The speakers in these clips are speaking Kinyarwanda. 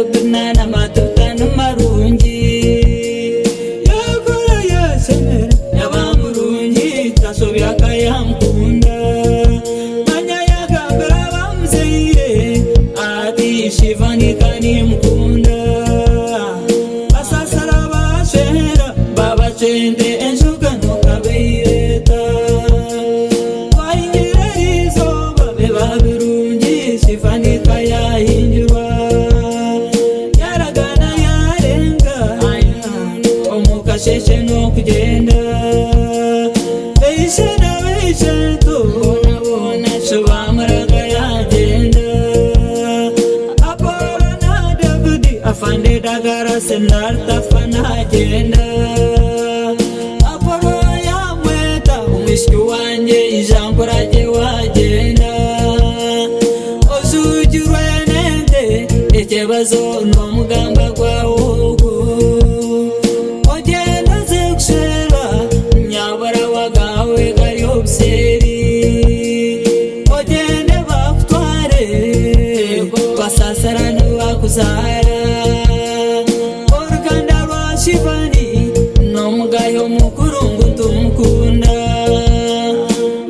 binana matutana marungi yakora yasemera yabamurungi tasobya kayamkunda manya yakambera bamzeire ati Shivan kani mkunda asasara bashera baba chende enjuka nokabeireta waingirizo babe babirungi Shivan kayahindurwa yaragana yarenga omukasheshe no kugenda beishena beisheto bona shobamaraga yagenda Apollo na David afande dagara senar tafana agenda Apollo yamweta umwishiki wanje ijankoraje wagenda osujurwe nende ekibazo n'omugamba gwawo ogenda zekushera nyabara wagawe gari obuseri ogende bakutware basasara n'abakuzara oruganda rwa Shivan n'omugayo mukuru ngo tumukunda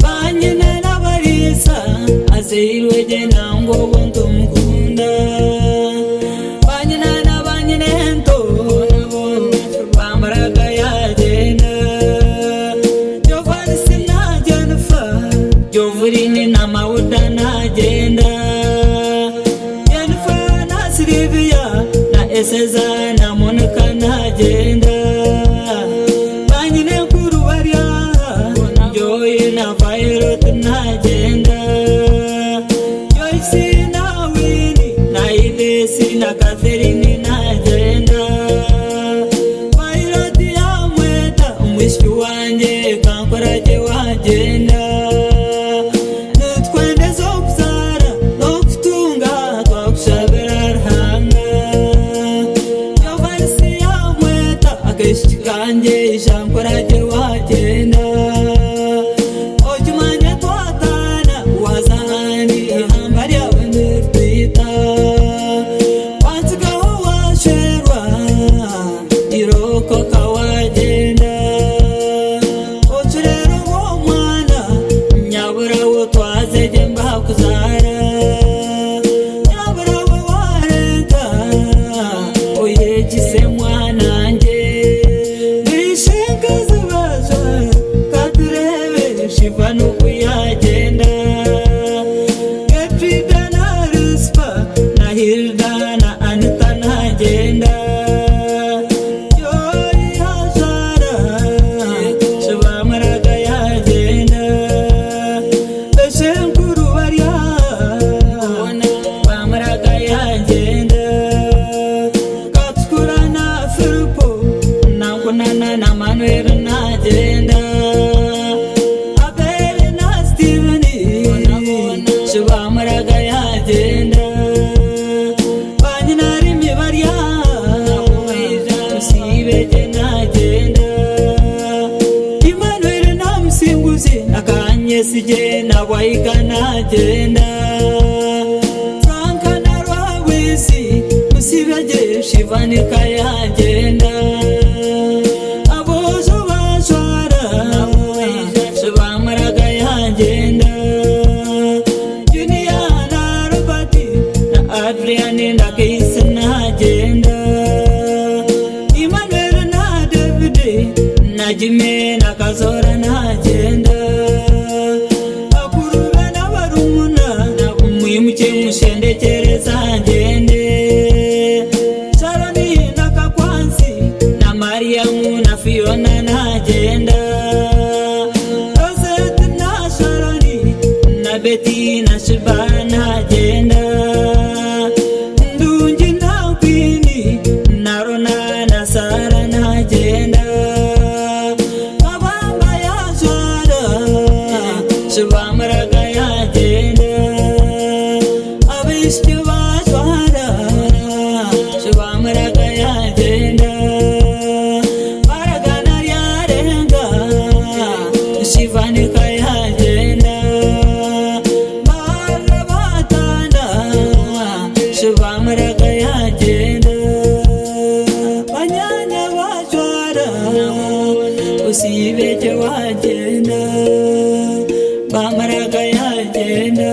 banyine n'abarisa azeirwe je nango ngo tumukunda banyina n'abanyine nto bamaraga yagenda Jovani sina Jennifer Jovurini na Mauda nagenda Jennifer na Sylvia na Eseza na Monica nagenda banyine nkuru barya Joy na Violet nagenda Joyce na Winnie na Idesi na Catherine nagenda Violet yamweta umwishiki wanje kankoraje wagenda nitwende zo kuzara no kutunga twakushabira ruhanga Jovani yamweta akeshiki kanje ijankoraje wagenda ojumanye twatana wazahani ihamba ryawe nirwita wansigaho washerwa iroko kawagenda ocurero wo mwana nyabura wo twazeje mbakuzara nyabura wo wareta oyegise mwananje nishingazi baza katurebe Shivan uko yagenda Getrida na Rispa na Hilda na Anita nagenda Joy Hazara Shobamaraga yagenda Beshenkuru barya bamaraga yagenda Katukura na Filipo na Kunana na Manuel nagenda Abel na Steven Shobamaraga yagenda banyina rimye barya Sibeje nagenda Emmanuel na Musinguzi na Kanyesije na Waika nagenda Franka na Rwawisi Musibeje Shivan kayagenda Abozo bashwara Shobamaraga yagenda Junior na Robert na Adrian na Keisi nagenda Emmanuel na David na Jimmy na Kazora nagenda Akurube na barumuna na umwimuke mushendekereza ngende Sharoni na Kakwansi na Mariamu na Fiona nagenda Rosette na Sharoni na Betty na Shiva nagenda Ndungi na Kwini na Rona na Sara nagenda Kabamba ya Shara Shobamaraga yagenda Abishiki bashwara Shobamaraga yagenda Baragana ryarenga Shivan kayagenda Baraba usibete wagenda bamaraka yagenda